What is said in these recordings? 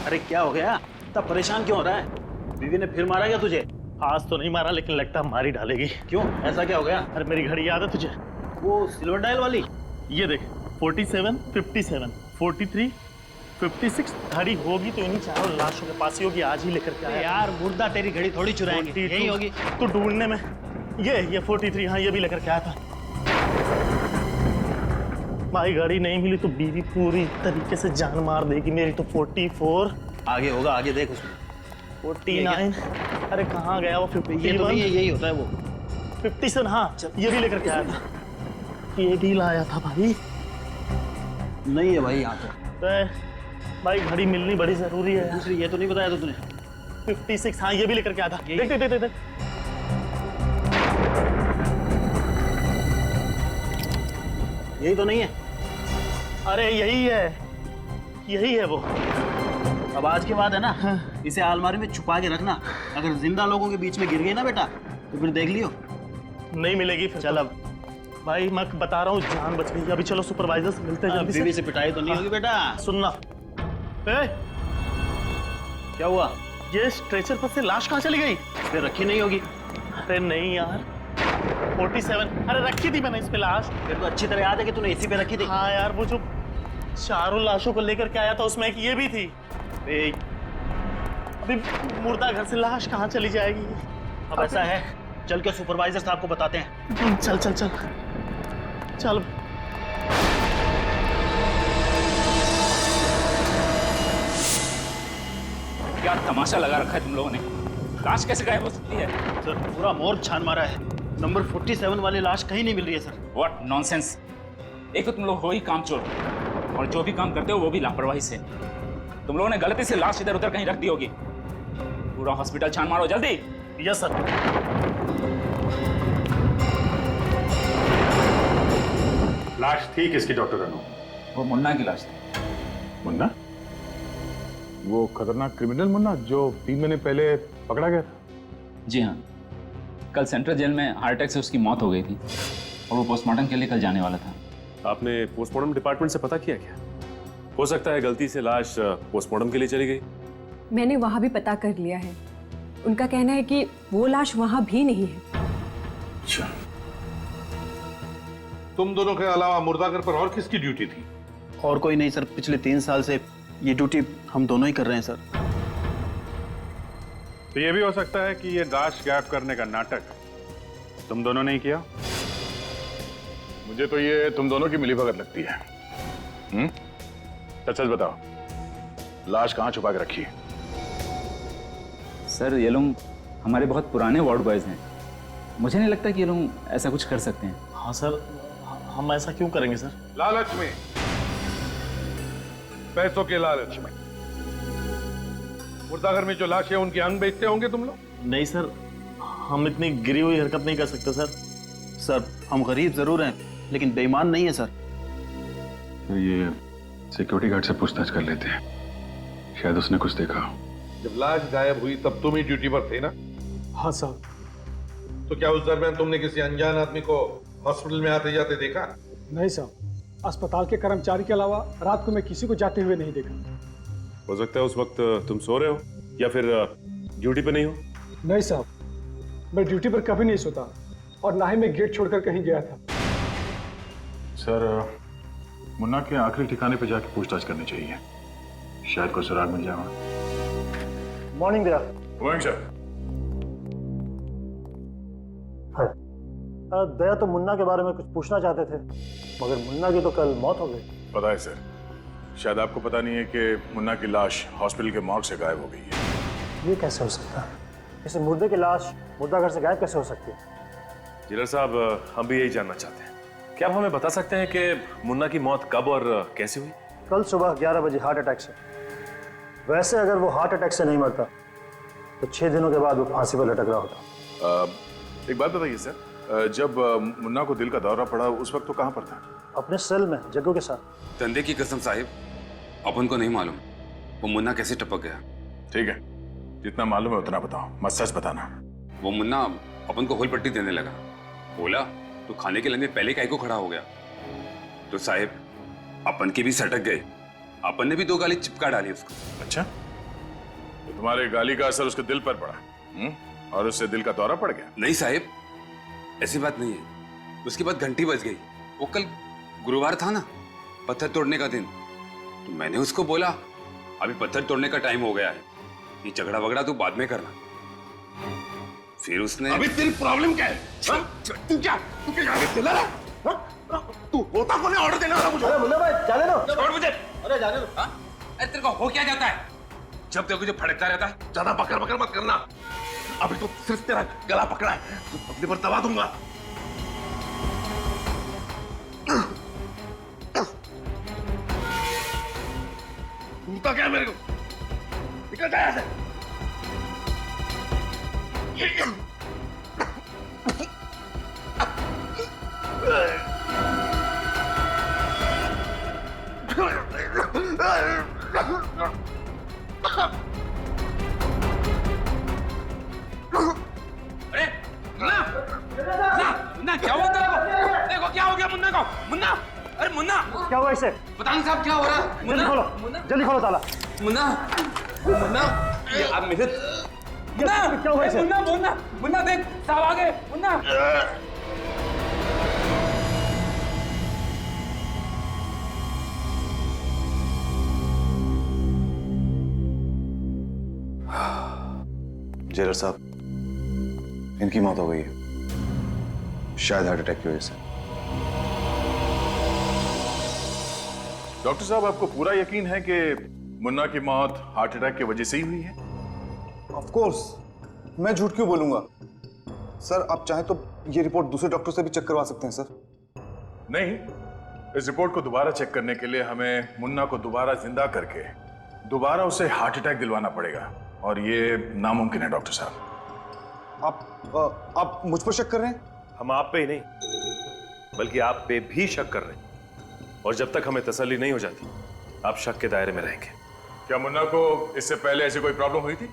अरे क्या हो गया? इतना परेशान क्यों हो रहा है? बीवी ने फिर मारा क्या तुझे? आज तो नहीं मारा, लेकिन लगता है मार ही डालेगी। क्यों, ऐसा क्या हो गया? अरे मेरी घड़ी याद है तुझे? वो सिल्वर डायल वाली? ये देख, 47, 57, 43, 56 घड़ी होगी तो इन्हीं चारों लाशों के पास ही होगी। आज ही लेकर के आया। यार मुर्दा तेरी घड़ी थोड़ी चुराएंगे, यही होगी। तो ढूंढने में ये 43, हाँ ये भी लेकर के आया था। भाई घड़ी नहीं मिली तो बीवी पूरी तरीके से जान मार देगी मेरी। तो 44, आगे होगा, आगे देख उसमें। 49, अरे कहाँ गया वो 51? ये तो नहीं है, यही होता है वो। 57, हाँ ये भी लेकर के आया था। ये भी लाया था भाई। नहीं है भाई यहाँ तो भाई घड़ी मिलनी बड़ी जरूरी है। दूसरी ये तो नहीं बताया तो तूने? 56, हाँ ये भी लेकर के आया था। देख देख देख देख। यही तो नहीं है? अरे यही है वो। अब आज के बाद है ना, इसे अलमारी में छुपा के रखना। अगर जिंदा लोगों के बीच में गिर गई ना बेटा, तो फिर देख लियो। नहीं मिलेगी फिर। चल अब भाई मैं बता रहा हूँ, जान बच गई। अभी चलो सुपरवाइजर से मिलते हैं जल्दी बीवी से। से पिटाई तो नहीं होगी बेटा? सुनना, क्या हुआ? ये स्ट्रेचर पर से लाश कहाँ चली गई? फिर रखी नहीं होगी। अरे नहीं यार, 47, अरे रखी थी मैंने इस पे लाश। फिर तो अच्छी तरह याद है कि तूने इसी पे रखी थी। हाँ यार, वो जो चारों लाशों को लेकर के आया था उसमें एक ये भी थी। अभी मुर्दा घर से लाश कहाँ चली जाएगी? अब ऐसा है, चल के सुपरवाइजर साहब को बताते हैं। चल चल चल चल। क्या तमाशा लगा रखा है तुम लोगों ने? लाश कैसे गायब हो सकती है? सर पूरा मोर्ग छान मारा है। नंबर 47 वाली लाश कहीं नहीं मिल रही है सर। What nonsense! एक तो तुम लोग हो ही कामचोर, और जो भी काम करते हो वो भी लापरवाही से। तुम लोगों ने गलती से लाश इधर उधर कहीं रख दी होगी। पूरा हॉस्पिटल छान मारो जल्दी। Yes sir. लाश थी किसकी डॉक्टर अनु? वो मुन्ना की लाश थी। मुन्ना? वो खतरनाक क्रिमिनल मुन्ना जो 3 महीने पहले पकड़ा गया था? जी हाँ, कल सेंट्रल जेल में हार्ट अटैक से उसकी मौत हो गई थी और वो पोस्टमार्टम के लिए कल जाने वाला था। आपने पोस्टमार्टम डिपार्टमेंट से पता किया क्या? हो सकता है गलती से लाश पोस्टमार्टम के लिए चली गई। मैंने वहां भी पता कर लिया है। उनका कहना है कि वो लाश वहां भी नहीं है। अच्छा। तुम दोनों के अलावा मुर्दाघर पर और किसकी ड्यूटी थी? और कोई नहीं सर, पिछले 3 साल से ये ड्यूटी हम दोनों ही कर रहे हैं सर। तो ये भी हो सकता है कि ये लाश गायब करने का नाटक तुम दोनों ने ही किया? मुझे तो ये तुम दोनों की मिलीभगत लगती है। सच सच बताओ, लाश कहाँ छुपा के रखी है? सर ये लोग हमारे बहुत पुराने वार्ड बॉयज हैं। मुझे नहीं लगता कि ये लोग ऐसा कुछ कर सकते हैं। हाँ सर, हम ऐसा क्यों करेंगे सर? लालच में, पैसों के लालच में मुर्दाघर में जो लाश है उनके अंग बेचते होंगे तुम लोग? नहीं सर, हम इतनी गिरी हुई हरकत नहीं कर सकते सर। सर हम गरीब जरूर हैं, लेकिन बेईमान नहीं है सर। तो ये सिक्योरिटी गार्ड से पूछताछ कर लेते हैं, शायद उसने कुछ देखा। जब लाश गायब हुई तब तुम ही ड्यूटी पर थे ना? हाँ सर। तो क्या उस दरमियान तुमने किसी अनजान आदमी को हॉस्पिटल में आते जाते देखा? नहीं साहब, अस्पताल के कर्मचारी के अलावा रात को मैं किसी को जाते हुए नहीं देखा। हो सकता है उस वक्त तुम सो रहे हो या फिर ड्यूटी पे नहीं हो। नहीं साहब, मैं ड्यूटी पर कभी नहीं सोता और ना ही मैं गेट छोड़कर कहीं गया था। सर मुन्ना के आखिरी ठिकाने पे जाके पूछताछ करनी चाहिए, शायद कोई सुराग मिल जाएगा। Morning Daya. Morning sir. Daya तो मुन्ना के बारे में कुछ पूछना चाहते थे, मगर मुन्ना की तो कल मौत हो गई। पता है सर, शायद आपको पता नहीं है कि मुन्ना की लाश हॉस्पिटल के मॉर्ग से गायब हो गई है। ये कैसे हो सकता है? इस मुर्दे की लाश मुर्दाघर से गायब कैसे हो सकती है? जिलर साहब, हम भी यही जानना चाहते हैं। क्या आप हमें बता सकते हैं कि मुन्ना की मौत कब और कैसे हुई? कल सुबह 11 बजे हार्ट अटैक से। वैसे अगर वो हार्ट अटैक से नहीं मरता तो 6 दिनों के बाद वो फांसी पर लटक रहा होता। एक बात बताइए सर, जब मुन्ना को दिल का दौरा पड़ा उस वक्त तो कहाँ पर था? अपने सेल में जग्गू के साथ। धंधे की कसम साहिब, अपन को नहीं मालूम वो मुन्ना कैसे टपक गया। ठीक है, जितना मालूम है उतना बताओ, मत सच बताना। वो मुन्ना अपन को होल पट्टी देने लगा। बोला तो खाने के लंगे पहले काहे को खड़ा हो गया। तो साहिब अपन के भी सटक गए, अपन ने भी 2 गाली चिपका डाली उसको। अच्छा, तुम्हारे गाली का असर उसके दिल पर पड़ा। और उससे दिल का दौरा पड़ गया। नहीं साहिब, ऐसी बात नहीं है। उसके बाद घंटी बज गई। वो कल गुरुवार था ना, पत्थर तोड़ने का दिन। तो मैंने उसको बोला अभी पत्थर तोड़ने का टाइम हो गया है, ये झगड़ा वगड़ा तू बाद में करना। फिर उसने अभी तेरी प्रॉब्लम क्या है? तू क्या चिल्ला रहा है? तू होता कौन है ऑर्डर देने वाला मुझे? मुन्ना भाई जाने दो। छोड़ मुझे। अरे जाने दो। हाँ? अरे तेरे को हो क्या जाता है जब देखो जो फड़कता रहता है? ज्यादा पकड़ पकड़ मत करना। अभी तो सिर्फ तेरा गला पकड़ा है, तो अपने पर दबा दूंगा। घूमता क्या है मेरे को? निकल जा यहाँ से। अरे मुन्ना, मुन्ना क्या हुआ तेरे को? देखो क्या हो गया मुन्ना को। मुन्ना, अरे मुन्ना, क्या हुआ इसे? बताइए साहब क्या हो रहा है? जल्दी खोलो, जल्दी खोलो ताला। मुन्ना, मुन्ना, आप मेरे क्या हुआ इसे? मुन्ना मुन्ना मुन्ना देख साहब आ गए। मुन्ना जेलर साहब, इनकी मौत हो गई है, शायद हार्ट अटैक की वजह से। डॉक्टर साहब, आपको पूरा यकीन है कि मुन्ना की मौत हार्ट अटैक की वजह से ही हुई है? ऑफ कोर्स, मैं झूठ क्यों बोलूंगा सर। आप चाहें तो ये रिपोर्ट दूसरे डॉक्टर से भी चेक करवा सकते हैं सर। नहीं, इस रिपोर्ट को दोबारा चेक करने के लिए हमें मुन्ना को दोबारा जिंदा करके दोबारा उसे हार्ट अटैक दिलवाना पड़ेगा, और ये नामुमकिन है डॉक्टर साहब। आप मुझ पर शक कर रहे हैं? हम आप पे ही नहीं बल्कि आप पे भी शक कर रहे हैं, और जब तक हमें तसल्ली नहीं हो जाती आप शक के दायरे में रहेंगे। क्या मुन्ना को इससे पहले ऐसी कोई प्रॉब्लम हुई थी?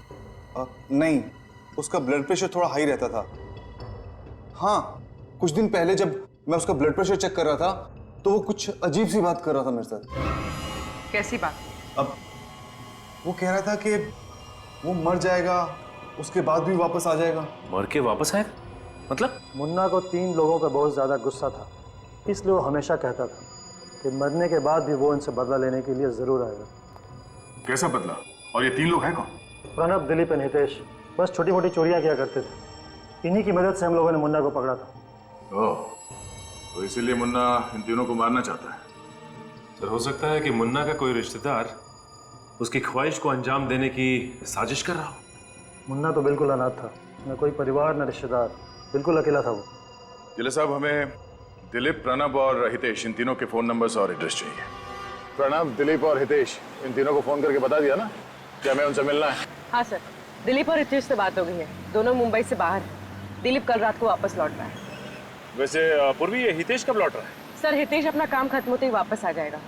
नहीं, उसका ब्लड प्रेशर थोड़ा हाई रहता था। हाँ, कुछ दिन पहले जब मैं उसका ब्लड प्रेशर चेक कर रहा था तो वो कुछ अजीब सी बात कर रहा था मेरे साथ। कैसी बात? अब वो कह रहा था कि वो मर जाएगा, उसके बाद भी वापस आ जाएगा। मर के वापस आएगा? मतलब? मुन्ना को 3 लोगों का बहुत ज्यादा गुस्सा था, इसलिए वो हमेशा कहता था कि मरने के बाद भी वो इनसे बदला लेने के लिए जरूर आएगा। कैसा बदला? और ये 3 लोग हैं कौन? प्रणब, दिलीप और हितेश बस छोटी मोटी चोरियां किया करते थे। इन्हीं की मदद से हम लोगों ने मुन्ना को पकड़ा था। ओह, तो इसीलिए मुन्ना इन तीनों को मारना चाहता है। सर, हो सकता है कि मुन्ना का कोई रिश्तेदार उसकी ख्वाहिश को अंजाम देने की साजिश कर रहा हो। मुन्ना तो बिल्कुल अनाथ था, न कोई परिवार न रिश्तेदार, बिल्कुल अकेला था वो। जिले साहब, हमें दिलीप, प्रणब और हितेश, इन तीनों के फोन नंबर्स और एड्रेस चाहिए। प्रणब, दिलीप और हितेश, इन तीनों को फोन करके बता दिया ना कि हमें उनसे मिलना है? हाँ सर, दिलीप और हितेश से बात हो गई है, दोनों मुंबई से बाहर हैं। दिलीप कल रात को वापस लौट रहा है। वैसे पूर्वी, ये हितेश कब लौट रहा है? सर, हितेश अपना काम खत्म होते ही वापस आ जाएगा,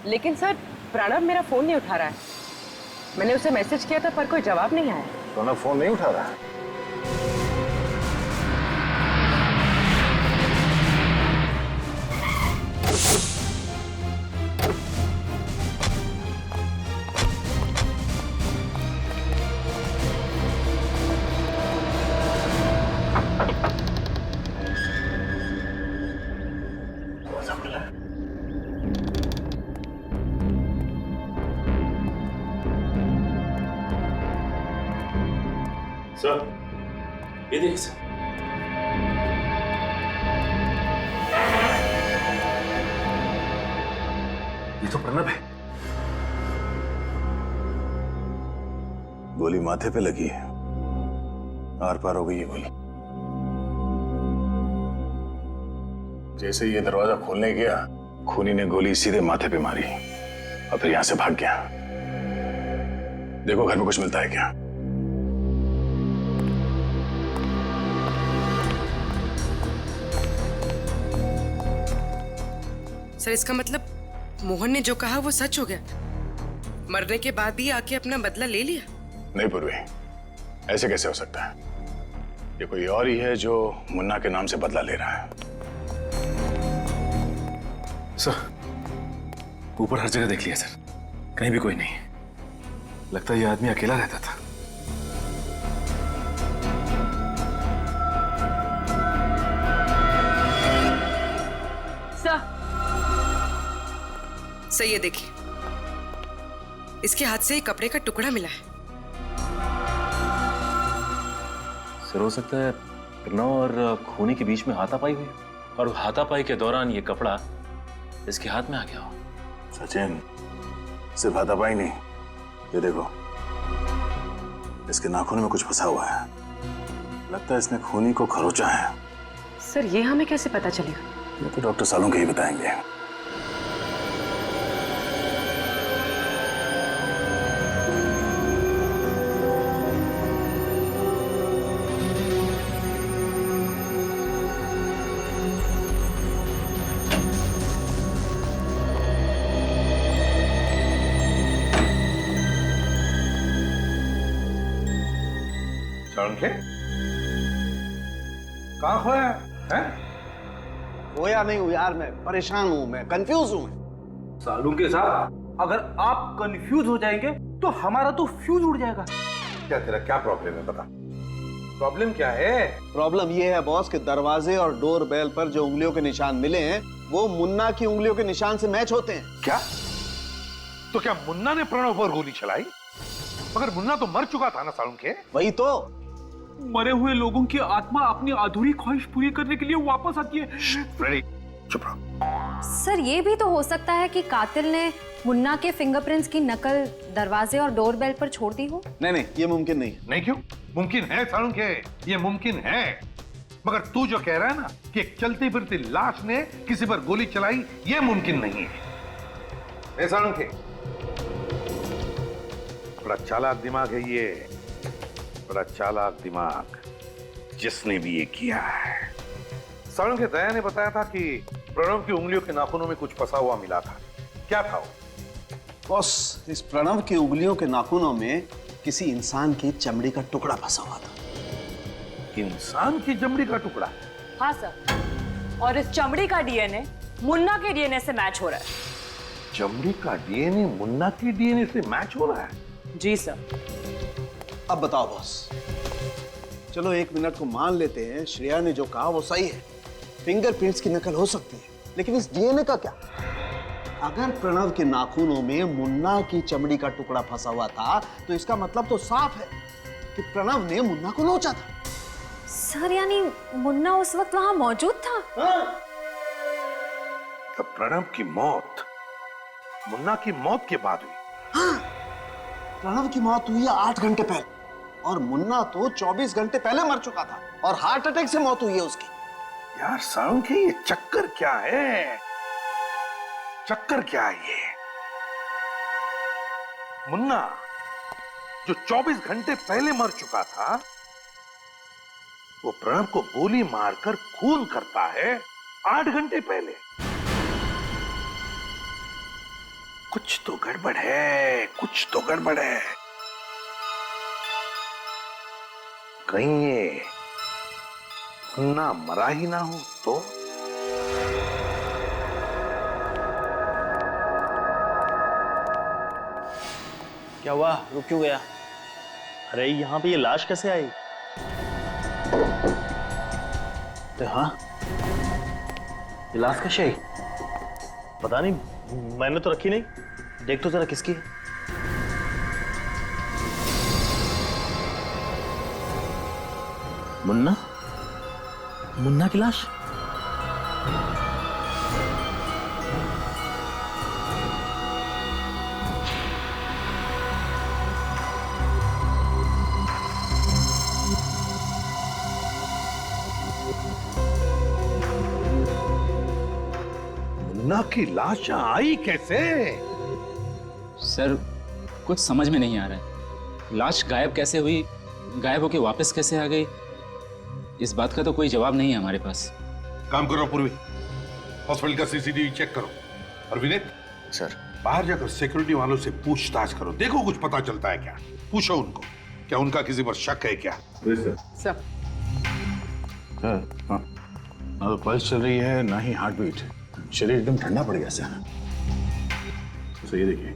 लेकिन सर प्रणब मेरा फोन नहीं उठा रहा है। मैंने उसे मैसेज किया था पर कोई जवाब नहीं आया। प्रणब फोन नहीं उठा रहा है? सर, ये देखिए सर। ये तो प्रणब है। गोली माथे पे लगी है, आर पार हो गई है गोली। जैसे ये दरवाजा खोलने गया, खूनी ने गोली सीधे माथे पे मारी और फिर यहां से भाग गया। देखो घर में कुछ मिलता है क्या? सर, इसका मतलब मोहन ने जो कहा वो सच हो गया? मरने के बाद भी आके अपना बदला ले लिया? नहीं पूर्वी, ऐसे कैसे हो सकता है? ये कोई और ही है जो मुन्ना के नाम से बदला ले रहा है। सर, ऊपर हर जगह देख लिया सर, कहीं भी कोई नहीं। लगता है ये आदमी अकेला रहता था। सर ये देखिए, इसके हाथ से एक कपड़े का टुकड़ा मिला है। सर हो सकता है प्रणव और खूनी के बीच में हाथापाई हुई और हाथापाई के दौरान ये कपड़ा इसके हाथ में आ गया हो। सचिन, सिर्फ हाथापाई नहीं, ये देखो इसके नाखून में कुछ फंसा हुआ है। लगता है इसने खूनी को खरोचा है। सर ये हमें कैसे पता चलेगा? ये तो डॉक्टर सालुंखे ही बताएंगे। सालुंखे, कहाँ खोया है? खोया नहीं हूँ यार, मैं परेशान हूँ, मैं कंफ्यूज हूँ। सालुंखे साहब, अगर आप कंफ्यूज हो जाएंगे तो हमारा तो फ्यूज उड़ जाएगा। क्या तेरा क्या प्रॉब्लम है, बता। प्रॉब्लम क्या है? प्रॉब्लम ये है बॉस कि दरवाजे और डोर बेल पर जो उंगलियों के निशान मिले हैं वो मुन्ना की उंगलियों के निशान से मैच होते हैं। क्या? तो क्या मुन्ना ने प्रणव पर गोली चलाई? मगर मुन्ना तो मर चुका था ना सालुंखे। वही तो। मरे हुए लोगों की आत्मा अपनी अधूरी ख्वाहिश पूरी करने के लिए वापस आती है। फ्रेडी, चुप रहो। सर ये भी तो हो सकता है कि कातिल ने मुन्ना के फिंगरप्रिंट्स की नकल दरवाजे और डोरबेल पर छोड़ दी हो। नहीं, ये मुमकिन नहीं। नहीं क्यों? मुमकिन है सालुंखे, ये मुमकिन है। मगर तू जो कह रहा है ना कि एक चलती फिरती लाश ने किसी पर गोली चलाई, ये मुमकिन नहीं है। सालुंखे, बड़ा चालाक दिमाग है ये, बड़ा चालाक दिमाग जिसने भी ये किया है। सालुंखे, दया ने बताया था कि प्रणव की उंगलियों के नाखूनों में कुछ फंसा हुआ मिला था। क्या था वो? बॉस, इस प्रणव की उंगलियों के नाखूनों में किसी इंसान की चमड़ी का टुकड़ा फंसा हुआ था। इंसान की चमड़ी का टुकड़ा? हाँ सर, और इस चमड़ी का डीएनए मुन्ना के डीएनए से मैच हो रहा है। चमड़ी का डीएनए मुन्ना की डीएनए से मैच हो रहा है? जी सर। अब बताओ बॉस, चलो 1 मिनट को मान लेते हैं श्रेया ने जो कहा वो सही है, फिंगरप्रिंट्स की नकल हो सकती है, लेकिन इस डीएनए का क्या? अगर प्रणव के नाखूनों में मुन्ना की चमड़ी का टुकड़ा फंसा हुआ था तो इसका मतलब तो साफ है कि प्रणव ने मुन्ना को नोचा था। सर यानी मुन्ना उस वक्त वहां मौजूद था? तो प्रणव की मौत मुन्ना की मौत के बाद हुई? हाँ, प्रणव की मौत हुई है 8 घंटे पहले और मुन्ना तो 24 घंटे पहले मर चुका था और हार्ट अटैक से मौत हुई है उसकी। यार सालुंखे, ये चक्कर क्या है? चक्कर क्या है ये? मुन्ना जो 24 घंटे पहले मर चुका था, वो प्रणव को गोली मारकर खून करता है 8 घंटे पहले। कुछ तो गड़बड़ है, कुछ तो गड़बड़ है। कहीं ये मुन्ना मरा ही ना हो तो? क्या हुआ, रुक क्यों गया? अरे यहाँ पे ये लाश कैसे आई? अरे हाँ, ये लाश कैसे आई? पता नहीं, मैंने तो रखी नहीं। देख तो जरा किसकी है। मुन्ना? मुन्ना की लाश? मुन्ना की लाश आई कैसे? सर कुछ समझ में नहीं आ रहा है। लाश गायब कैसे हुई, गायब होके वापस कैसे आ गई, इस बात का तो कोई जवाब नहीं है हमारे पास। काम करो पूर्वी, हॉस्पिटल का सीसीटीवी चेक करो। और विनीत सर, बाहर जाकर सिक्योरिटी वालों से पूछताछ करो, देखो कुछ पता चलता है क्या। पूछो उनको, क्या उनका किसी पर शक है क्या? सर हाँ, ना तो पल्स चल रही है ना ही हार्ट बीट। शरीर एकदम ठंडा पड़ गया सर। तो ये देखिए,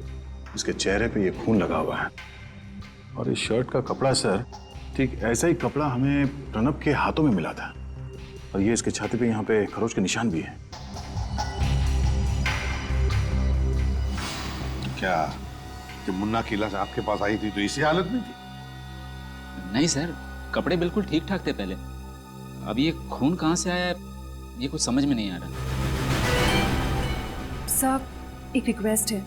इसके चेहरे पे ये खून लगा हुआ है और इस शर्ट का कपड़ा सर, ठीक ऐसा ही कपड़ा हमें प्रणव के हाथों में मिला था और ये इसके छाती पे यहाँ पे खरोच के निशान भी है। क्या जब मुन्ना की लाश आपके पास आई थी तो इसी हालत में थी? नहीं सर, कपड़े बिल्कुल ठीक ठाक थे पहले। अब ये खून कहाँ से आया ये कुछ समझ में नहीं आ रहा। सर, एक रिक्वेस्ट है,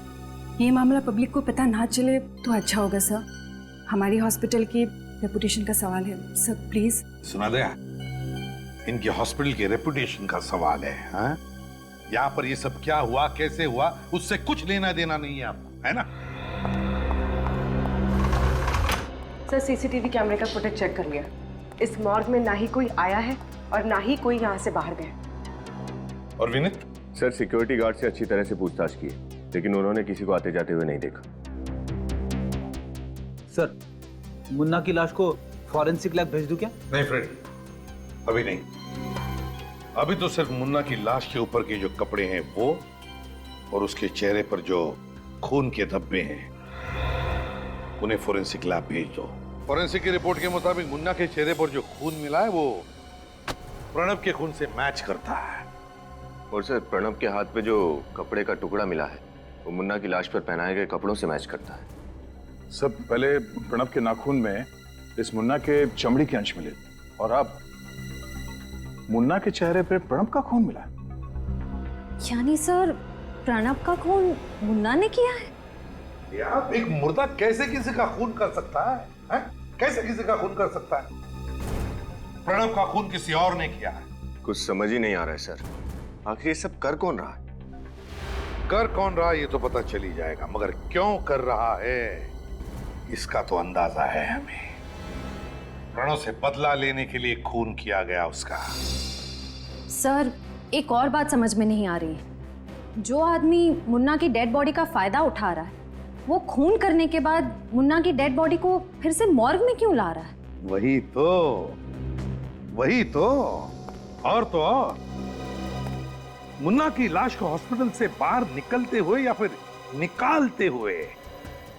ये मामला पब्लिक को पता ना चले तो अच्छा होगा सर। हमारी हॉस्पिटल की रेपुटेशन का सवाल है सर, प्लीज। सुना दे, इनके हॉस्पिटल के रेपुटेशन का सवाल है। हाँ? यहाँ पर ये सब क्या हुआ, कैसे हुआ, उससे कुछ लेना देना नहीं है आपको, है ना? सर, सीसीटीवी कैमरे का फुटेज चेक कर लिया। इस मॉर्ग में ना ही कोई आया है और ना ही कोई यहाँ से बाहर गया। और विनीत? सर, सिक्योरिटी गार्ड से अच्छी तरह से पूछताछ की, लेकिन उन्होंने किसी को आते जाते हुए नहीं देखा। सर, मुन्ना की लाश को फॉरेंसिक लैब भेज दूं क्या? नहीं फ्रेड, अभी नहीं। अभी तो सिर्फ मुन्ना की लाश के ऊपर के जो कपड़े हैं वो, और उसके चेहरे पर जो खून के धब्बे हैं, उन्हें फॉरेंसिक लैब भेज दो। फॉरेंसिक की रिपोर्ट के मुताबिक मुन्ना के चेहरे पर जो खून मिला है वो प्रणव के खून से मैच करता है। और सर, प्रणव के हाथ पे जो कपड़े का टुकड़ा मिला है वो मुन्ना की लाश पर पहनाए गए कपड़ों से मैच करता है। सब पहले प्रणव के नाखून में इस मुन्ना के चमड़ी के अंश मिले, और अब मुन्ना के चेहरे पे प्रणव का खून मिला। यानी सर, प्रणव का खून मुन्ना ने किया है? यार, एक मुर्दा कैसे किसी का खून कर सकता है? कैसे किसी का खून कर सकता है? प्रणव का खून किसी और ने किया है। कुछ समझ ही नहीं आ रहा है सर, आखिर ये सब कर कौन रहा है? कर कौन रहा है ये तो पता चल ही जाएगा, मगर क्यों कर रहा है इसका तो अंदाजा है हमें। प्रणव से बदला लेने के लिए खून किया गया उसका। सर, एक और बात समझ में नहीं आ रही है। जो आदमी मुन्ना की डेड बॉडी का फायदा उठा रहा है, वो खून करने के बाद मुन्ना की डेड बॉडी को फिर से मॉर्ग में क्यों ला रहा है? वही तो और तो और, मुन्ना की लाश को हॉस्पिटल से बाहर निकलते हुए या फिर निकालते हुए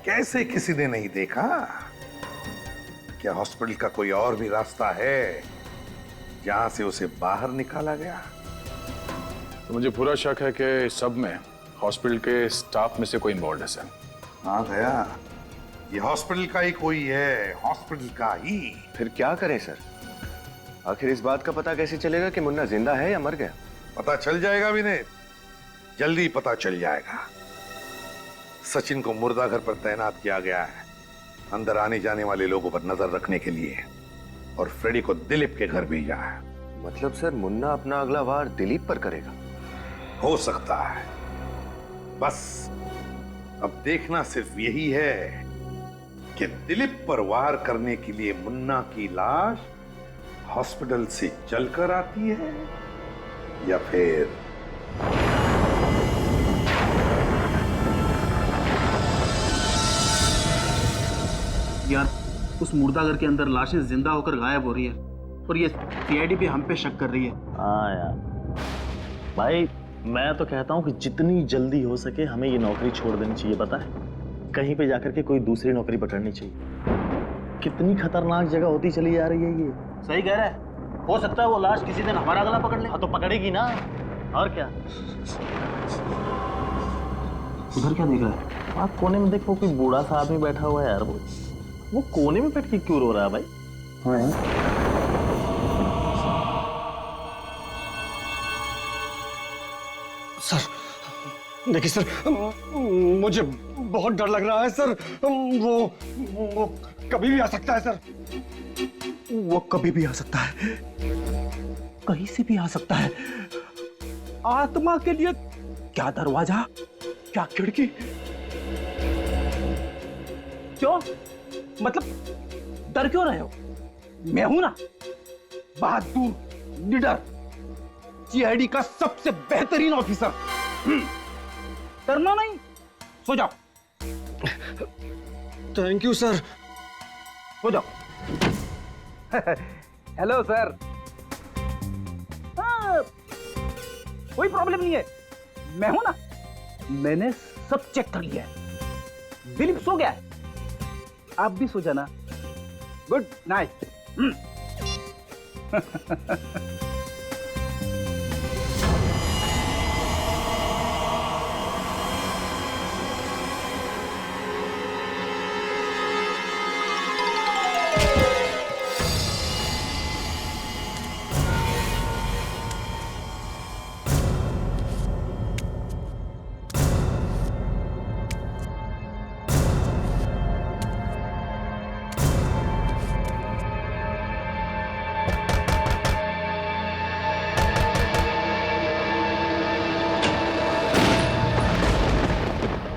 कैसे किसी ने नहीं देखा? क्या हॉस्पिटल का कोई और भी रास्ता है जहां से उसे बाहर निकाला गया? तो मुझे पूरा शक है कि सब में हॉस्पिटल के स्टाफ में से कोई इन्वॉल्व है सर। हाँ गया, ये हॉस्पिटल का ही कोई है, हॉस्पिटल का ही। फिर क्या करें सर? आखिर इस बात का पता कैसे चलेगा कि मुन्ना जिंदा है या मर गया? पता चल जाएगा विनीत, जल्दी पता चल जाएगा। सचिन को मुर्दा घर पर तैनात किया गया है, अंदर आने जाने वाले लोगों पर नजर रखने के लिए, और फ्रेडी को दिलीप के घर भेजा है। मतलब सर, मुन्ना अपना अगला वार दिलीप पर करेगा? हो सकता है, बस अब देखना सिर्फ यही है कि दिलीप पर वार करने के लिए मुन्ना की लाश हॉस्पिटल से चलकर आती है या फिर यार, उस मुर्दाघर के अंदर लाशें जिंदा होकर गायब हो रही है और ये सीआईडी भी हम पे शक कर रही है। हाँ यार भाई, मैं तो कहता हूँ कि जितनी जल्दी हो सके हमें ये नौकरी छोड़ देनी चाहिए। पता है, कहीं पे जाकर के कोई दूसरी नौकरी पकड़नी चाहिए। कितनी खतरनाक जगह होती चली जा रही है ये। सही कह रहा है, हो सकता है वो लाश किसी दिन हमारा गला पकड़ ले। हाँ तो पकड़ेगी ना, और क्या। उधर क्या देख रहा है? आप कोने में देखो, कोई बूढ़ा सा आदमी बैठा हुआ है यार। वो कोने में बैठ के क्यों रो रहा है भाई? हाँ यार, सर देखिए सर, मुझे बहुत डर लग रहा है सर। वो कभी भी आ सकता है सर। वो कभी भी आ सकता है, कहीं से भी आ सकता है। आत्मा के लिए क्या दरवाजा, क्या खिड़की? क्यों, मतलब डर क्यों रहे हो? मैं हूं ना, बहादुर, निडर, सीआईडी का सबसे बेहतरीन ऑफिसर। डरना नहीं, सो जाओ। थैंक यू सर, सो जाओ। Hello sir. कोई प्रॉब्लम नहीं है, मैं हूं ना, मैंने सब चेक कर लिया है। दिलीप सो गया है, आप भी सो जाना। Good night.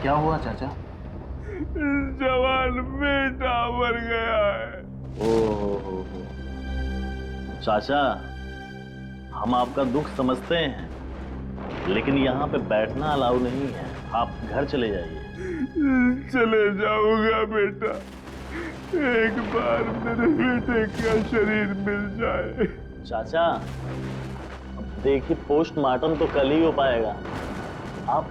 क्या हुआ चाचा? जवान बेटा मर गया है। ओहो, चाचा हम आपका दुख समझते हैं, लेकिन यहाँ पे बैठना अलाउ नहीं है, आप घर चले जाइए। चले जाऊंगा बेटा, एक बार मेरे बेटे का शरीर मिल जाए। चाचा अब देखिए, पोस्टमार्टम तो कल ही हो पाएगा, आप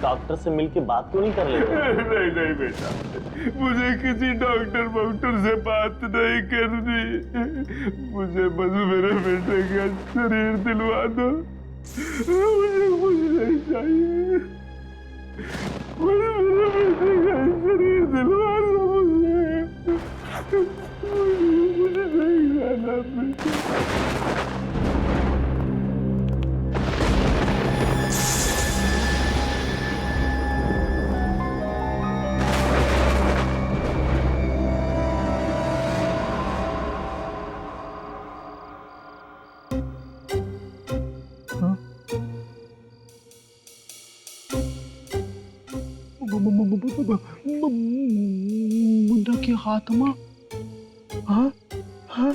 डॉक्टर से मिलके बात क्यों नहीं कर लेते? नहीं नहीं बेटा, मुझे किसी डॉक्टर वॉक्टर से बात नहीं करनी, मुझे बस मेरे बेटे का शरीर दिलवा दो, मुझे कुछ नहीं चाहिए, मुझे मेरे बेटे का शरीर दिलवा दो, मुझे नहीं जाना बेटा। मुन्ना के हाथ में हाँ हाँ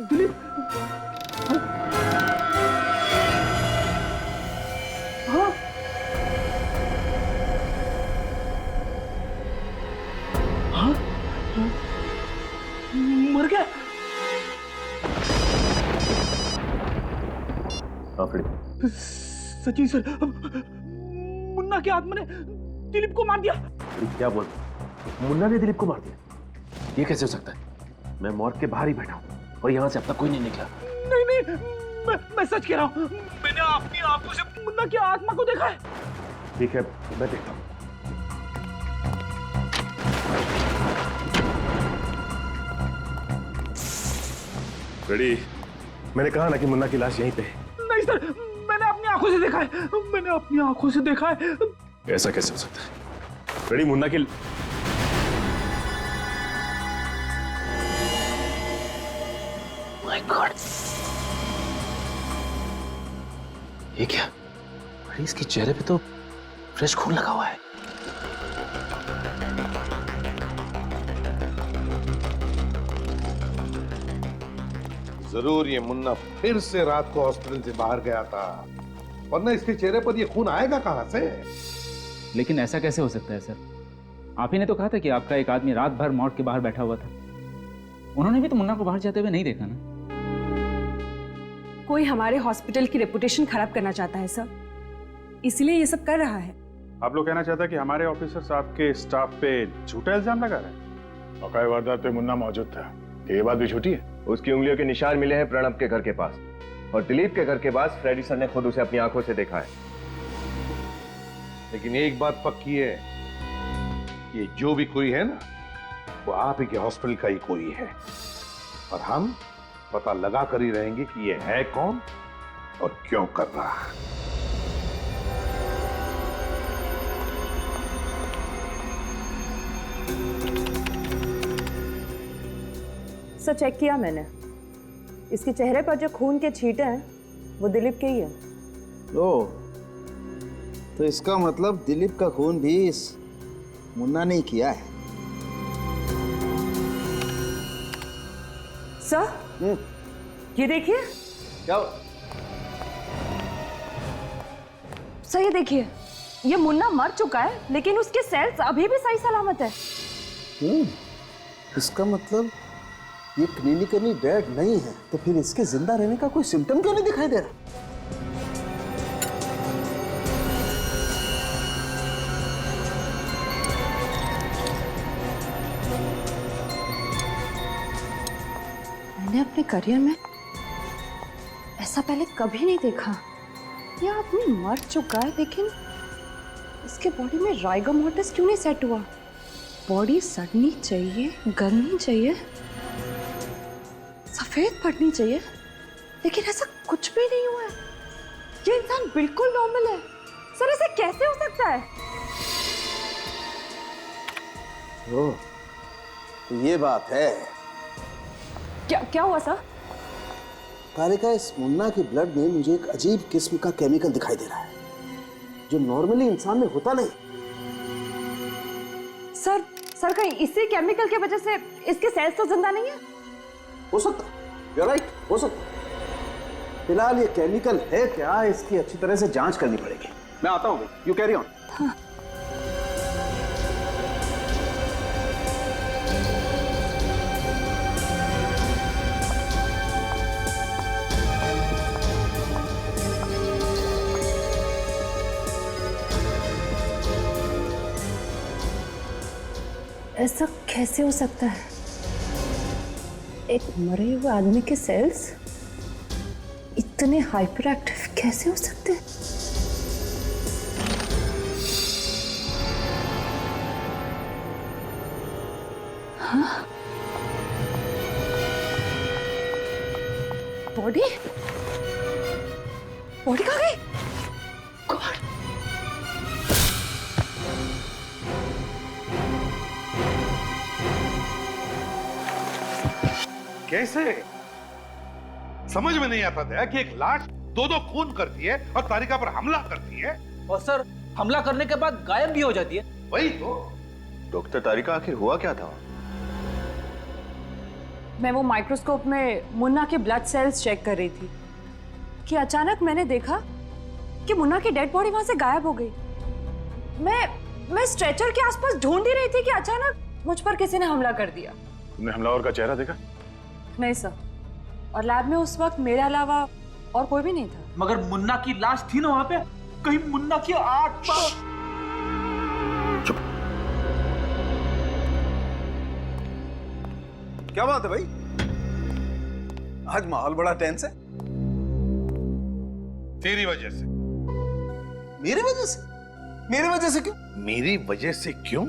दिलीप हाँ हाँ मर गया। सचिन सर, मुन्ना के आत्मा ने दिलीप को मार दिया। क्या बोल? मुन्ना ने दिलीप को मार दिया? ये कैसे हो सकता है? मैं मॉर्ग के बाहर ही बैठा हूँ और यहाँ से अब तक कोई नहीं निकला। नहीं नहीं, मैं सच कह रहा हूँ, मैंने अपनी आंखों से मुन्ना की आत्मा को देखा है। ठीक है, मैं देखता हूँ। रेडी? मैंने कहा ना कि मुन्ना की लाश यहीं पे। नहीं सर, मैंने अपनी आंखों से देखा है, मैंने अपनी आंखों से देखा है। ऐसा कैसे हो सकता है? रेडी, मुन्ना की माय गॉड, ये क्या? अरे इसके चेहरे पे तो फ्रेश खून लगा हुआ है। जरूर ये मुन्ना फिर से रात को हॉस्पिटल से बाहर गया था, वरना इसके चेहरे पर ये खून आएगा कहां से? लेकिन ऐसा कैसे हो सकता है सर? आप ही ने तो कहा था कि आपका एक आदमी रात भर मॉर्ग के बाहर बैठा हुआ था। उन्होंने भी तो मुन्ना को बाहर जाते हुए नहीं देखा ना। कोई हमारे हॉस्पिटल की रेपुटेशन खराब करना चाहता है सर, इसलिए ये सब कर रहा है। आप लोग कहना चाहता है कि हमारे ऑफिसर्स आपके स्टाफ पे झूठा इल्जाम लगा रहे हैं? औकाई वारदात पे मुन्ना मौजूद था, ये बात भी झूठी है। उसकी उंगलियों के निशान मिले हैं प्रणब के घर के पास, और दिलीप के घर के पास फ्रेडी सर ने खुद उसे अपनी आंखों से देखा है। लेकिन एक बात पक्की है, ये जो भी कोई है ना, वो आप ही के हॉस्पिटल का ही कोई है, और हम पता लगा कर ही रहेंगे कि ये है कौन और क्यों कर रहा है। सर चेक किया मैंने, इसके चेहरे पर जो खून के छींटे हैं वो दिलीप के ही है। ओ, तो इसका मतलब दिलीप का खून भी इस मुन्ना ने किया है। सर ये देखिए। क्या? सर ये देखिए, ये मुन्ना मर चुका है, लेकिन उसके सेल्स अभी भी सही सलामत है। इसका मतलब ये क्लिनिकली डेड नहीं है, तो फिर इसके जिंदा रहने का कोई सिम्टम क्यों नहीं दिखाई दे रहा? मैंने अपने करियर में ऐसा पहले कभी नहीं देखा। ये आदमी मर चुका है, लेकिन इसके बॉडी में राइगर मोर्टिस क्यों नहीं सेट हुआ? बॉडी सड़नी चाहिए, गलनी चाहिए, सफेद पड़नी चाहिए, लेकिन ऐसा कुछ भी नहीं हुआ है। ये इंसान बिल्कुल नॉर्मल है। सर ऐसे कैसे हो सकता है? ओह, तो ये बात है। क्या क्या हुआ सर? तारिका, इस मुन्ना के ब्लड में मुझे एक अजीब किस्म का केमिकल दिखाई दे रहा है जो नॉर्मली इंसान में होता नहीं। सर कहीं इसी केमिकल की वजह से इसके सेल्स तो जिंदा नहीं है? हो सकता, you're right, हो सकता। फिलहाल ये केमिकल है क्या, इसकी अच्छी तरह से जांच करनी पड़ेगी। मैं आता हूँ, यू कैरी ऑन। ऐसा कैसे हो सकता है? एक मरे हुए आदमी के सेल्स इतने हाइपर एक्टिव कैसे हो सकते हैं? हाँ? बॉडी कहाँ गई? गॉड! कैसे? समझ में नहीं आता था कि एक लाश दो खून करती है और तारिका पर हमला करती है, और सर हमला करने के बाद गायब भी हो जाती है। वही तो। डॉक्टर तारिका, आखिर हुआ क्या था? मैं वो माइक्रोस्कोप में मुन्ना के ब्लड सेल्स चेक कर रही थी कि अचानक मैंने देखा कि मुन्ना की डेड बॉडी वहां से गायब हो गई। मैं स्ट्रेचर के आसपास ढूंढ ही रही थी कि अचानक मुझ पर किसी ने हमला कर दिया। तुमने हमलावर का चेहरा देखा? नहीं सर, और लैब में उस वक्त मेरे अलावा और कोई भी नहीं था। मगर मुन्ना की लाश थी ना वहां पे, कहीं मुन्ना की आत्मा। क्या बात है भाई, आज माहौल बड़ा टेंस है। तेरी वजह से। मेरी वजह से? मेरी वजह से क्यों? मेरी वजह से क्यों?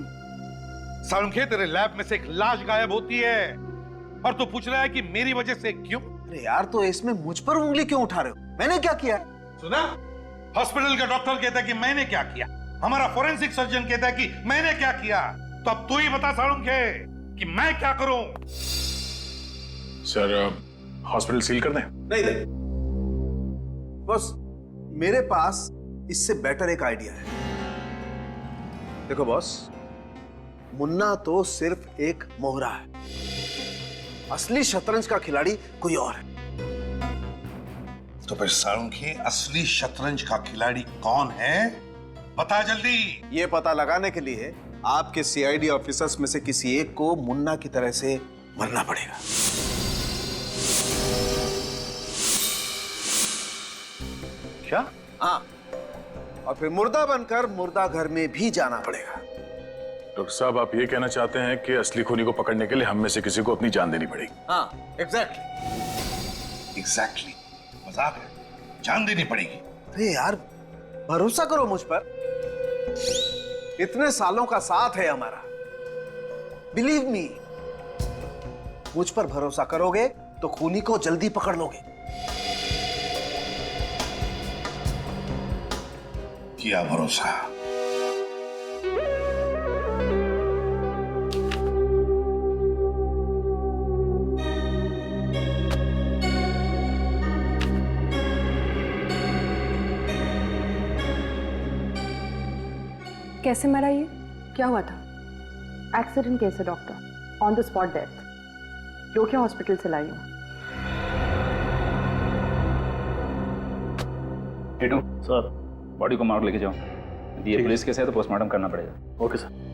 सालुंखे, तेरे लैब में से एक लाश गायब होती है और तू पूछ रहा है कि मेरी वजह से क्यों? अरे यार, तो इसमें मुझ पर उंगली क्यों उठा रहे हो? मैंने क्या किया? सुना? हॉस्पिटल का डॉक्टर कहता है कि मैंने क्या किया, हमारा फोरेंसिक सर्जन कहता है कि मैंने क्या किया। तो अब तू ही बता सालुंखे कि मैं क्या करूं? सर, हॉस्पिटल सील कर दें? नहीं, बस मेरे पास इससे बेटर एक आइडिया है। देखो बॉस, मुन्ना तो सिर्फ एक मोहरा है, असली शतरंज का खिलाड़ी कोई और है। तो फिर सालुंखे, असली शतरंज का खिलाड़ी कौन है? बता जल्दी। ये पता लगाने के लिए आपके सीआईडी ऑफिसर्स में से किसी एक को मुन्ना की तरह से मरना पड़ेगा। क्या? हाँ, और फिर मुर्दा बनकर मुर्दा घर में भी जाना पड़ेगा। डॉक्टर साहब, आप ये कहना चाहते हैं कि असली खूनी को पकड़ने के लिए हम में से किसी को अपनी जान देनी पड़ेगी? हाँ, एग्जैक्टली। मजाक है, जान देनी पड़ेगी। अरे यार, भरोसा करो मुझ पर, इतने सालों का साथ है हमारा। बिलीव मी, मुझ पर भरोसा करोगे तो खूनी को जल्दी पकड़ लोगे। किया भरोसा। कैसे मरा ये? क्या हुआ था? एक्सीडेंट केस है doctor, on the spot death. योग्य हॉस्पिटल से लाई हूँ। टीटू सर, बॉडी को मार लेके जाओ। ये पुलिस केस है तो पोस्टमार्टम करना पड़ेगा। Okay sir.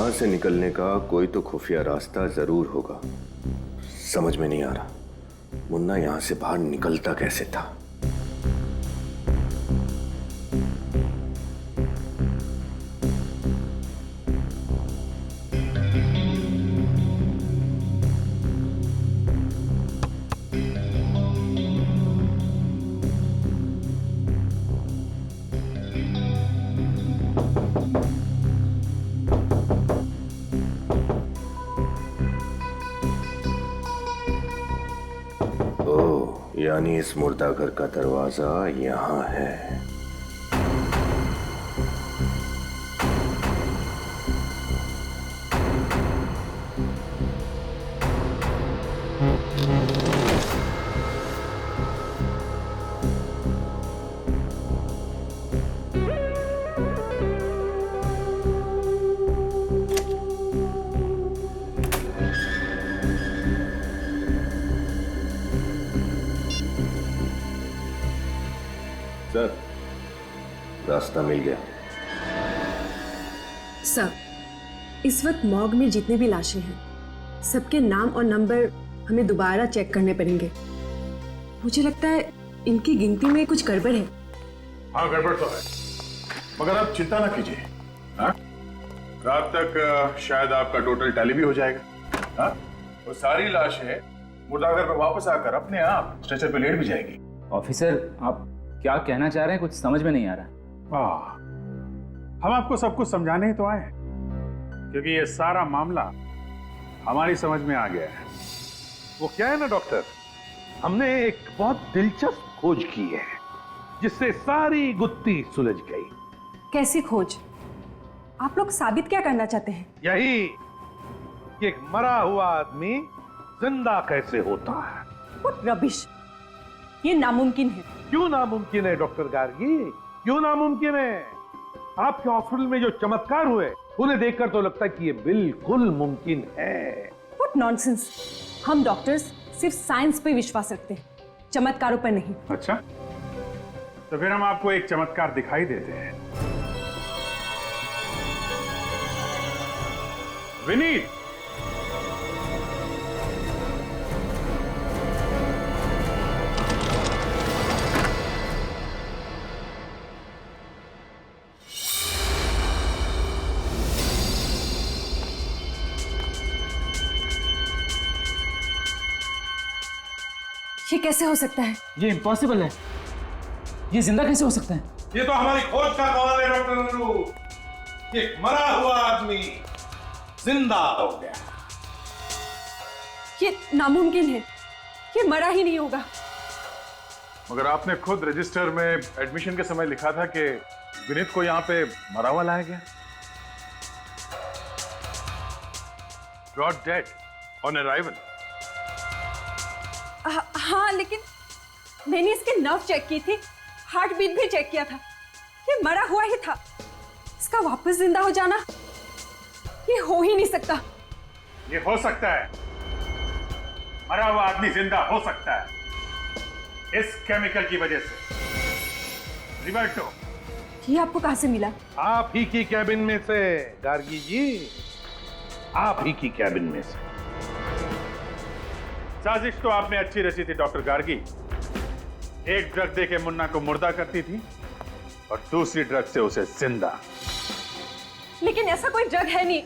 यहां से निकलने का कोई तो खुफिया रास्ता जरूर होगा। समझ में नहीं आ रहा मुन्ना यहां से बाहर निकलता कैसे था। यानी इस मुर्दाघर का दरवाजा यहां है। सर, रास्ता मिल गया। सर, इस वक्त मॉर्ग में जितने भी लाशें हैं, सबके नाम और नंबर हमें दोबारा चेक करने पड़ेंगे। मुझे लगता है इनकी गिनती में कुछ गड़बड़ है। हाँ, गड़बड़ तो है, मगर आप चिंता ना कीजिए। हाँ? रात तक शायद आपका टोटल टैली भी हो जाएगा। हाँ? वो सारी लाशें मुर्दाघर पे वापस आकर अपने आप स्ट्रेचर पे लेट भी जाएगी। ऑफिसर, आप क्या कहना चाह रहे हैं? कुछ समझ में नहीं आ रहा। हम आपको सब कुछ समझाने ही तो आए हैं, क्योंकि ये सारा मामला हमारी समझ में आ गया है। वो क्या है ना डॉक्टर, हमने एक बहुत दिलचस्प खोज की है जिससे सारी गुत्थी सुलझ गई। कैसी खोज? आप लोग साबित क्या करना चाहते हैं? यही कि एक मरा हुआ आदमी जिंदा कैसे होता है। What rubbish! ये नामुमकिन है। क्यों नामुमकिन है डॉक्टर गार्गी? क्यों नामुमकिन है? आपके हॉस्पिटल में जो चमत्कार हुए उन्हें देखकर तो लगता है कि ये बिल्कुल मुमकिन है। What nonsense! हम डॉक्टर्स सिर्फ साइंस पे विश्वास रखते हैं, चमत्कारों पर नहीं। अच्छा, तो फिर हम आपको एक चमत्कार दिखाई देते हैं। विनीत, ये कैसे हो सकता है? ये इम्पॉसिबल है। ये जिंदा कैसे हो सकता है? ये तो हमारी खोज का कमाल है डॉक्टर नन्नू। एक मरा हुआ आदमी जिंदा हो गया। ये नामुमकिन है, ये मरा ही नहीं होगा। मगर आपने खुद रजिस्टर में एडमिशन के समय लिखा था कि विनीत को यहाँ पे मरा हुआ लाया गया। Brought dead on arrival। हाँ, लेकिन मैंने इसके नर्व चेक की थी, हार्ट बीट भी चेक किया था। ये मरा हुआ ही था। इसका वापस जिंदा हो जाना ये हो ही नहीं सकता। ये हो सकता है, मरा हुआ आदमी जिंदा हो सकता है इस केमिकल की वजह से। रिवर्टो, ये आपको कहां से मिला? आप ही की कैबिन में से गार्गी जी, आप ही की कैबिन में से। साजिश तो आपने अच्छी रची थी डॉक्टर गार्गी। एक ड्रग देके मुन्ना को मुर्दा करती थी और दूसरी ड्रग से उसे जिंदा। लेकिन ऐसा कोई ड्रग है नहीं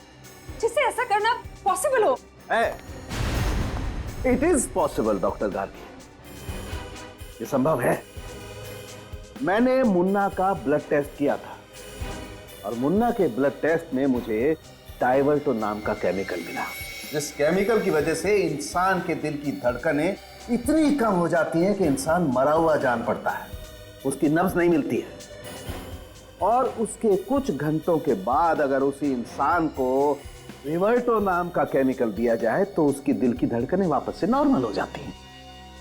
जिससे ऐसा करना पॉसिबल हो। It is possible doctor Gargi, ये संभव है। मैंने मुन्ना का ब्लड टेस्ट किया था और मुन्ना के ब्लड टेस्ट में मुझे डाइवर्टो नाम का केमिकल मिला, जिस केमिकल की वजह से इंसान के दिल की धड़कनें इतनी कम हो जाती हैं कि इंसान मरा हुआ जान पड़ता है, उसकी नब्ज नहीं मिलती है। और उसके कुछ घंटों के बाद अगर उसी इंसान को रिवर्टो नाम का केमिकल दिया जाए तो उसकी दिल की धड़कनें वापस से नॉर्मल हो जाती हैं,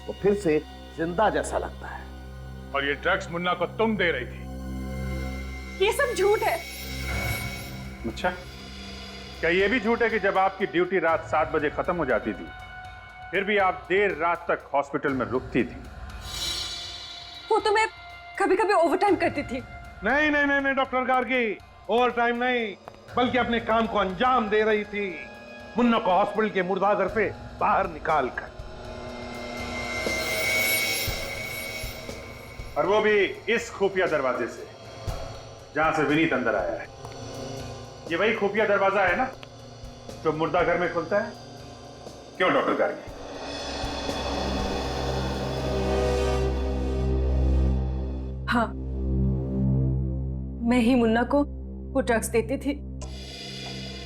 वो फिर से जिंदा जैसा लगता है। और ये ड्रग्स मुन्ना को तुम दे रही थी? ये सब झूठ है। अच्छा, क्या ये भी झूठ है कि जब आपकी ड्यूटी रात 7 बजे खत्म हो जाती थी फिर भी आप देर रात तक हॉस्पिटल में रुकती थी? वो तो मैं कभी कभी ओवरटाइम करती थी। नहीं नहीं नहीं नहीं डॉक्टर गार्गी, ओवर टाइम नहीं, बल्कि अपने काम को अंजाम दे रही थी, मुन्ना को हॉस्पिटल के मुर्दाघर से बाहर निकाल कर। और वो भी इस खुफिया दरवाजे से जहां से विनीत अंदर आया है। ये वही खुफिया दरवाजा है ना जो मुर्दाघर में खुलता है? क्यों डॉक्टर गार्गी? हाँ, मैं ही मुन्ना को वो ड्रग्स देती थी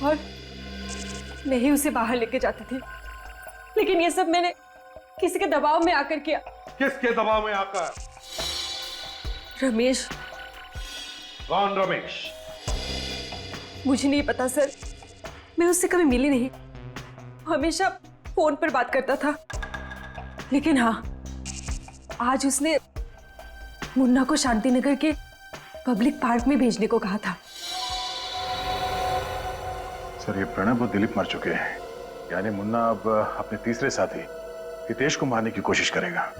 और मैं ही उसे बाहर लेके जाती थी, लेकिन ये सब मैंने किसी के दबाव में आकर किया। किसके दबाव में आकर? रमेश। कौन रमेश? मुझे नहीं पता सर, मैं उससे कभी मिली नहीं, हमेशा फोन पर बात करता था। लेकिन हाँ, आज उसने मुन्ना को शांतिनगर के पब्लिक पार्क में भेजने को कहा था। सर, ये प्रणब और दिलीप मर चुके हैं, यानी मुन्ना अब अपने तीसरे साथी हितेश को मारने की कोशिश करेगा।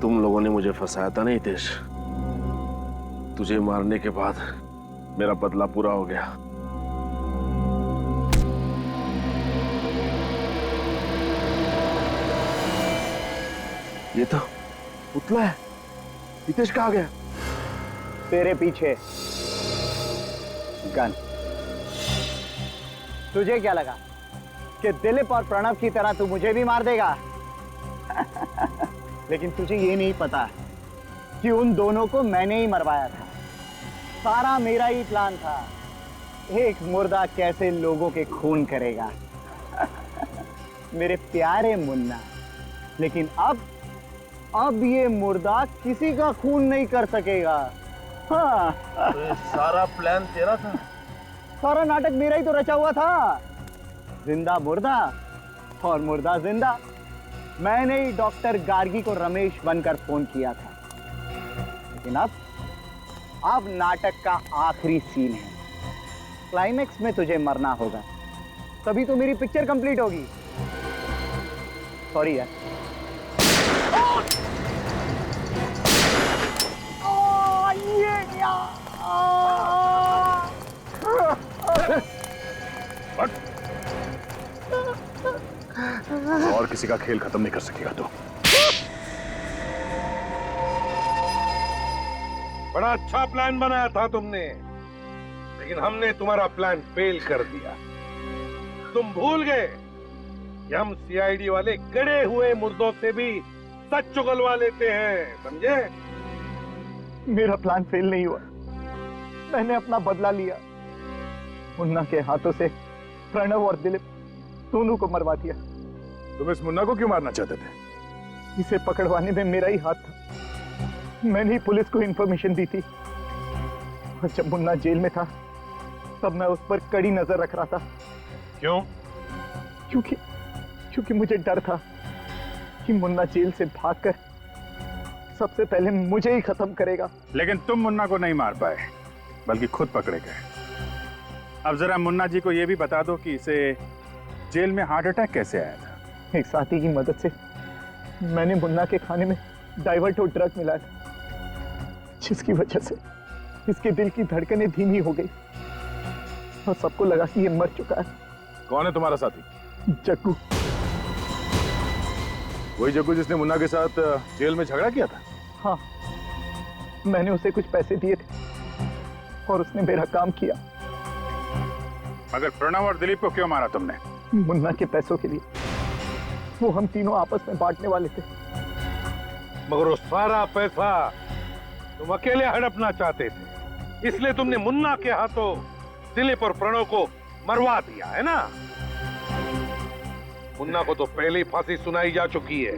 तुम लोगों ने मुझे फंसाया था ना हितेश, तुझे मारने के बाद मेरा बदला पूरा हो गया। ये तो पुतला है। हितेश कहाँ गया? तेरे पीछे गन। तुझे क्या लगा कि दिलीप और प्रणव की तरह तू मुझे भी मार देगा? लेकिन तुझे ये नहीं पता कि उन दोनों को मैंने ही मरवाया था। सारा मेरा ही प्लान था। एक मुर्दा कैसे लोगों के खून करेगा। मेरे प्यारे मुन्ना, लेकिन अब ये मुर्दा किसी का खून नहीं कर सकेगा। हाँ। तो सारा प्लान तेरा था? सारा नाटक मेरा ही तो रचा हुआ था। जिंदा मुर्दा और मुर्दा जिंदा। मैंने ही डॉक्टर गार्गी को रमेश बनकर फोन किया था। लेकिन अब नाटक का आखिरी सीन है। क्लाइमेक्स में तुझे मरना होगा, तभी तो मेरी पिक्चर कंप्लीट होगी। सॉरी यार। और किसी का खेल खत्म नहीं कर सकेगा तो। बड़ा अच्छा प्लान बनाया था तुमने, लेकिन हमने तुम्हारा प्लान फेल कर दिया। तुम भूल गए कि हम सीआईडी वाले गड़े हुए मुर्दों से भी सच चुगलवा लेते हैं, समझे? मेरा प्लान फेल नहीं हुआ। मैंने अपना बदला लिया। मुन्ना के हाथों से प्रणव और दिलीप दोनों को मरवा दिया। तुम इस मुन्ना को क्यों मारना चाहते थे? इसे पकड़वाने में मेरा ही हाथ था। मैंने ही पुलिस को इंफॉर्मेशन दी थी। और जब मुन्ना जेल में था तब मैं उस पर कड़ी नजर रख रहा था। क्यों? क्योंकि मुझे डर था कि मुन्ना जेल से भागकर सबसे पहले मुझे ही खत्म करेगा। लेकिन तुम मुन्ना को नहीं मार पाए, बल्कि खुद पकड़े गए। अब जरा मुन्ना जी को यह भी बता दो कि इसे जेल में हार्ट अटैक कैसे आया था? एक साथी की मदद से मैंने मुन्ना के खाने में डाइवर्ट और ड्रग मिलाया था, जिसकी वजह से इसके दिल की धड़कनें धीमी हो गई और सबको लगा कि ये मर चुका है। कौन है तुम्हारा साथी? जग्गू। वही जग्गू जिसने मुन्ना के साथ जेल में झगड़ा किया था? हाँ, मैंने उसे कुछ पैसे दिए थे और उसने मेरा काम किया। मगर प्रणव और दिलीप को क्यों मारा तुमने? मुन्ना के पैसों के लिए। वो हम तीनों आपस में बांटने वाले थे। मगर वो सारा पैसा तुम अकेले हड़पना चाहते थे, इसलिए तुमने मुन्ना के हाथों दिलीप और प्रणव को मरवा दिया, है ना? मुन्ना को तो पहले ही फांसी सुनाई जा चुकी है।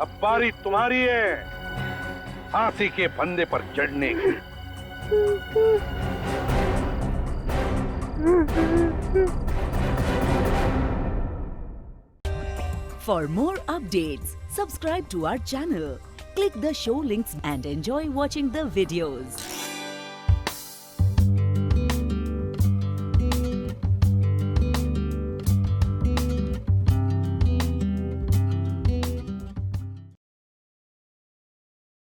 अब बारी तुम्हारी है फांसी के फंदे पर चढ़ने की। For more updates, subscribe to our channel, click the show links and enjoy watching the videos.